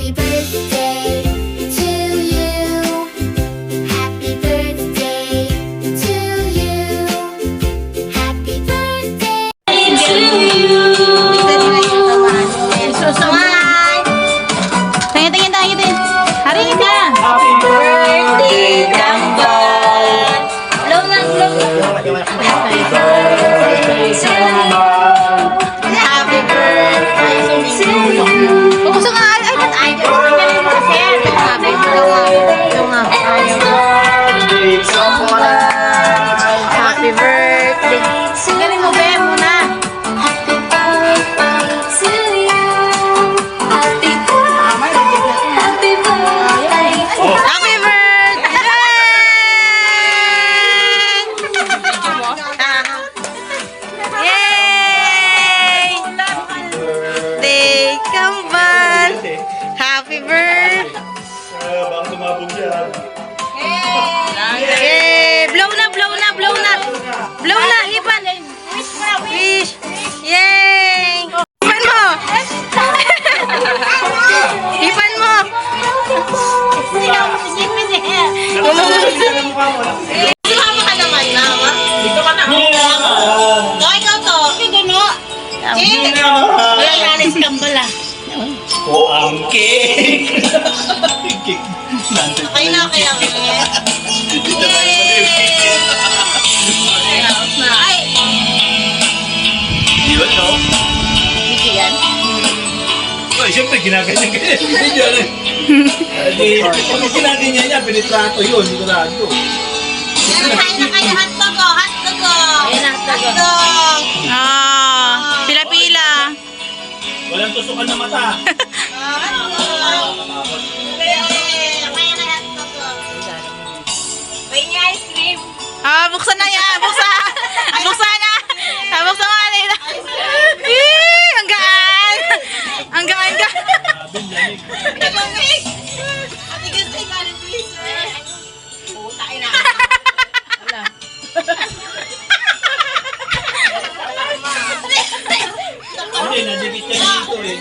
Happy birthday to you. Happy birthday to you. Happy birthday to you. Susungan! Tingin. Haringin ka! Happy birthday, Gambal! Blow na, blow. Happy birthday, Gambal! Happy birthday to you. Puso nga, ay, galing mo kasi. Happy Happy birthday. Galing mo, be, muna. Happy birthday to you. Happy birthday. Happy birthday. Happy birthday! Yay! Birthday, Kambal! Happy birthday! Baka sumabog siya. Yay! Blow na! Blow na, Ipan! Wish! Yay! Ipan mo! Ipan mo! Sumama ka naman na, ha? Dito ka na. Ikaw to. Wala na si Kambal, ah. Oh, ang cake! Cake. Okay na, kaya nga. Ay! Di ba, no? Bibigyan? Oh, siyempre, ginaganyan. Pag ginaganyan niya, pinitrato yun, sigurado. Kain na kayo, hotdog, oh. Hotdog, oh. Ayan, hotdog. Ah, pila-pila. Walang tusukan na mata. Ah, buksan na yan. Buksan na. Buksan mo na. Ang gaan. Ang gaan ka. Hindi, nadikit yan dito eh.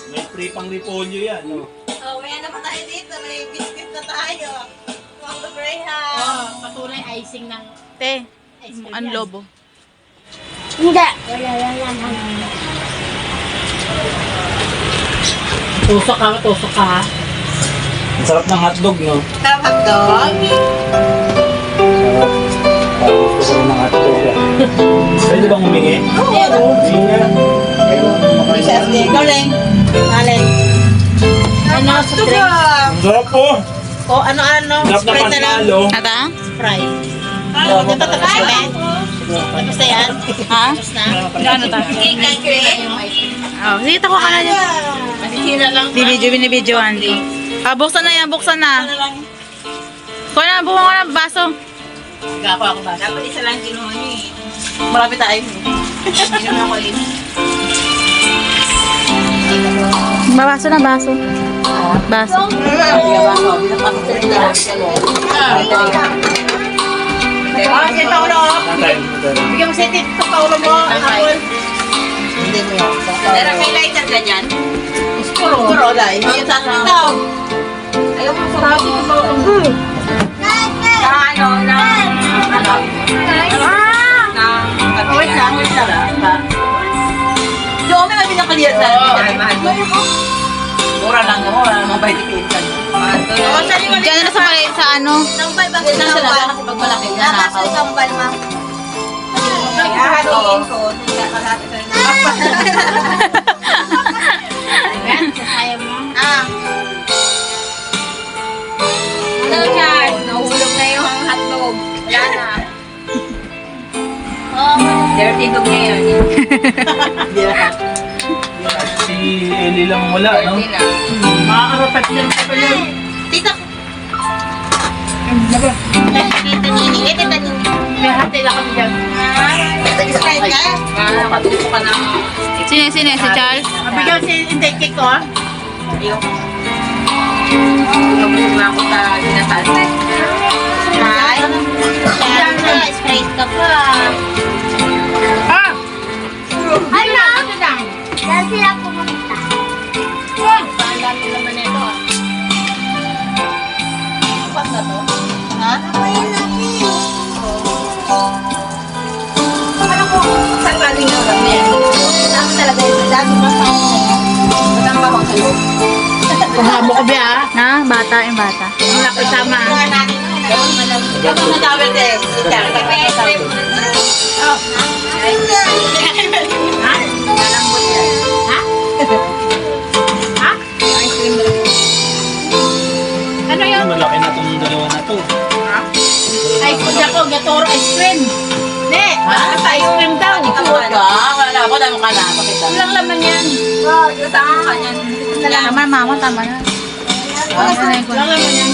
May free pang repolyo yan, no? Oh, may ano pa tayo dito. May biscuit na tayo. Mga Graham. Oh, patunay icing ng Te, ice cream ang yan. lobo. Hindi. Tusok ka. Ang sarap ng hotdog, no? Sarap hotdog. Gusto ko ng hotdog. Pwede bang humingi? Humingi na. Galing. Ano, Sprite? Ang sarap po! O, ano? Sarap na Sprite na lang. panalo. Ata? Sprite. Oh, di ba tapos na? Tapos na yan? Ha? Tapos na? Ano ta? Cake and cream? Oh, sige, tako ka na dyan. Masisira lang. Binibidyoan. Ah, buksan na yan, buksan na. Kuha na, buka ka ng baso. Ako ba? Dapat isa lang kinuha niyo eh. Marami tayo. Inom ako eh. Baso na, baso. Baso. Sige, Paulo. Bigyan mo sa tip ko, Paulo mo. Apple. Hindi mo yan. Pero may lighter ka dyan? Puro, dahil. Yung sasaw. Ayaw mo sa baso ko, Paulo mo. Wait lang. Doon may pinakaliyan sa Mura lang mo. Wala namang vitamin ka. Diyan na sa ano? Nambal ba? Nambal. Kasi pag malaki na nakaw. Nambal ma. Hahatiin ko. Ayan, sasaya mo. Hello, Charles. Nahulog na yung hotdog. Wala na. Dirty dog niya yun. Si Eli lang wala, no? Makakarapat yan pa yun. Tita. Tita Nini. Tita Nini. May hati lang kami dyan. Nag-sprite ka? Nakatuto ka ng... Sino? Si Charles? Mabigyan si intake cake ko. Ayoko. Nabusog na ako sa ginasal. Ay. Sprite ka pa. Ay, na! Ito lang. Saan sila pumunta? Ang dami naman nito ah. Apat na to? Ha? Ako yun natin. Ano ko? Saan galing yung ulam niya? Saan talaga yun? Dami ba sa Madang ba bang kayo? Kuhamo ko ba ah? Na, bata yung bata. Wala ko sama. Gabang na tawag eh. Ano yun? Malaki na itong dalawa na to. Ay, food ako. Gatoro ice cream. Ne, basta ice cream daw. Wala ko, dami ka na. Pakita. Walang laman yan. Tama, mama, tama na. Walang laman yan.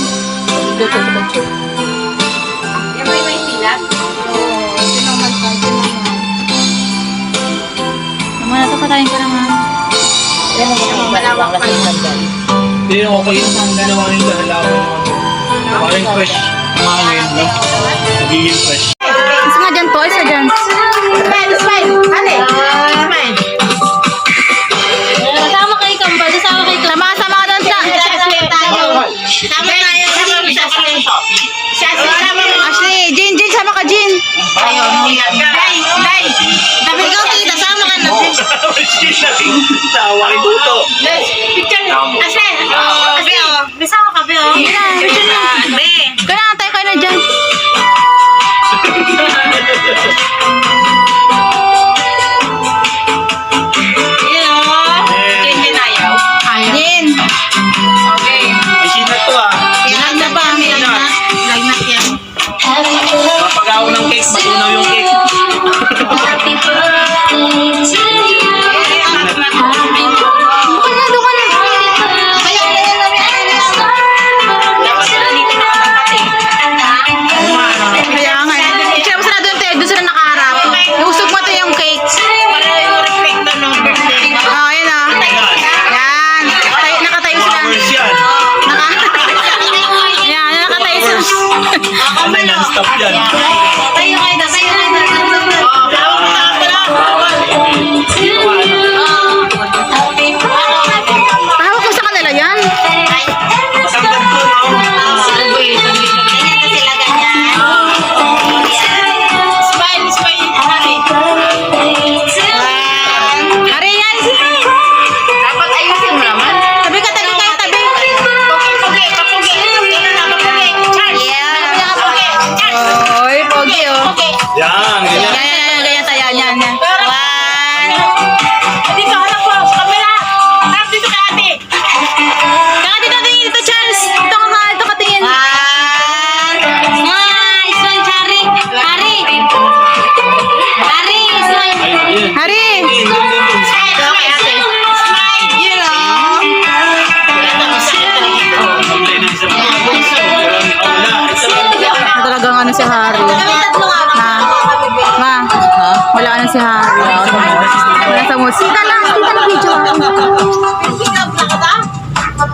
Yung may silat? Tama na, patayin ka naman. Malawak pa yung Hindi, okay yung ang ginawa nila halaman ng ano. Parang fresh. Mahangin, no? Nagiging fresh. Isa nga dyan po, isa dyan. Smile, smile! Hali! Smile! Kasama kay Kambal, kasama kay Kambal. Sama ka doon sa... Tama tayo. Ashley, Jin, sama ka, Jin. Day! Sabi ko, tita, sama ka na. Tawa kay Tuto. Picture. Ase! Bisa ko kape, oh. Kaya na tayo kayo na dyan. Jin. May sinat to ah. Ilan na ba? Lagnat yan. Mapag-aw ng cake, matunaw yung cake. Happy birthday to you. Doon na, doon ka na. Kaya na yan namin. Dapat sila dito nakatapat eh. Kaya nga. Kaya mo sila doon sila nakaharap. Usog mo ito yung cake. Para yung reflect doon ng birthday. Oh, ayun ah. Yan. Nakatayo sila. Flowers yan. Yan, nakatayo sila. Ano non-stop yan. Tayo kayo na, tayo kayo na. Pahawak mo sa kanila yan. Masandang to, no? Ganyan na sila, ganyan. Smile, smile. Hari. Hari yan. Dapat ayusin mo naman. Tabi ka, tabi ka, tabi. Kapugi, kapugi. Tingnan na, kapugi. Charles. Oy, pogi oh. Yan, ganyan. Ganyan tayo, yan. One. Dito, harap po. Sa kamera. Harap dito kay ate. Saka dito tingin dito, Charles. Ito ka tingin. Nice one, Hari. Hari. Hari, smile. Ayun, ayun. Hari. Ito kay ate. Smile. You know. Kulay ng isa pa. Wala, isa pa. Talagang ano si Hari. Ma, wala na si Hari. Wala sa mood. Sita lang video.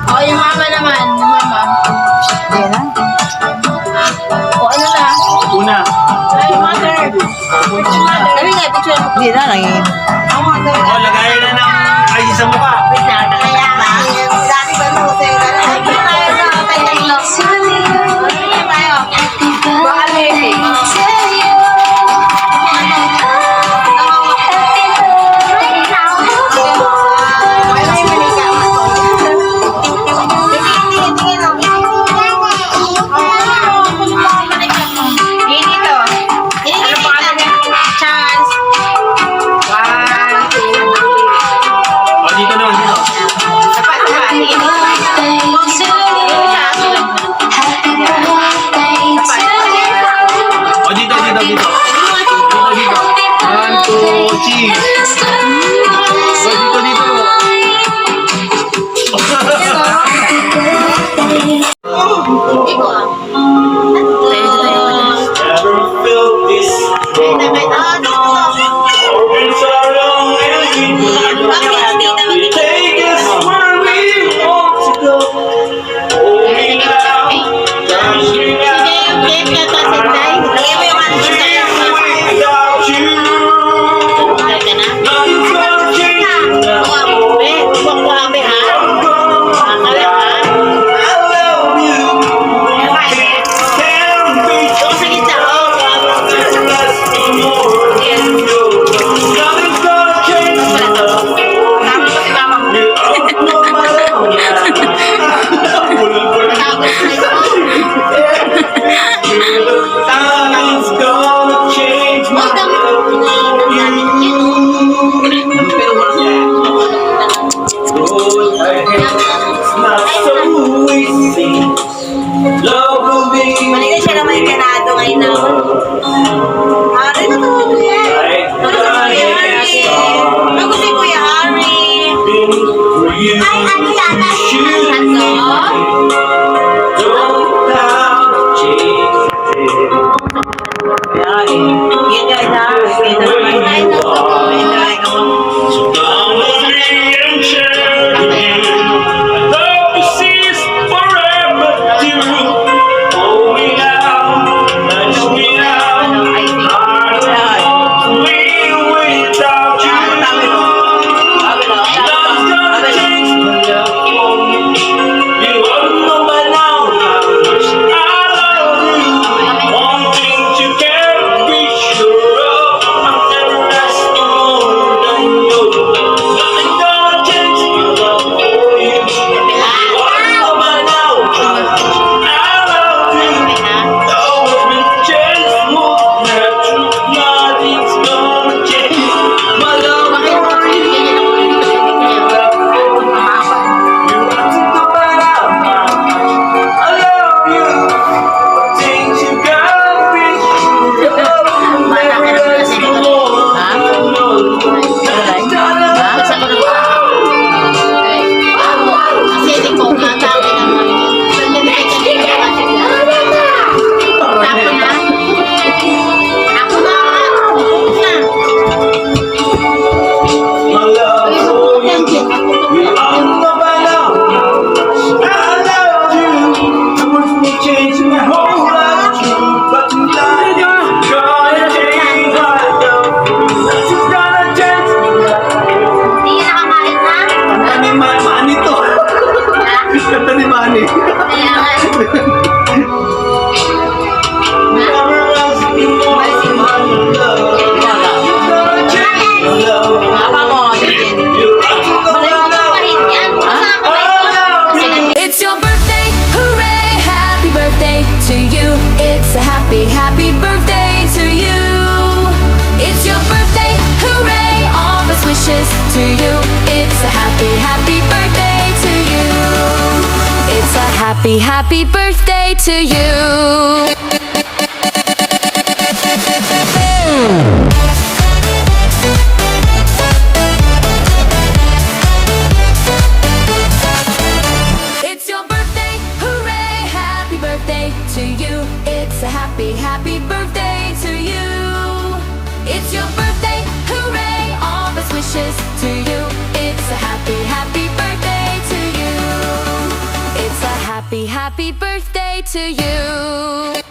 Oh, yung mama naman. Yung mama. Ayan na. O, ano na? Una. Ay, mother. Sabi nga, picture mo. Hindi na, nangin. Ang mother. Oh, lagayan na ng ice sa mukha. Kaya ba? Dati ba nung sa'yo na? Ay, tayo na. Tayo. Baka maybe. Wow. to you. It's a happy, happy birthday to you. It's a happy, happy birthday to you. It's your birthday, hooray, happy birthday to you. It's a happy, happy birthday to you. It's your birthday, hooray, all best wishes to you. It's a happy, happy birthday to you. It's a happy, happy birthday to you.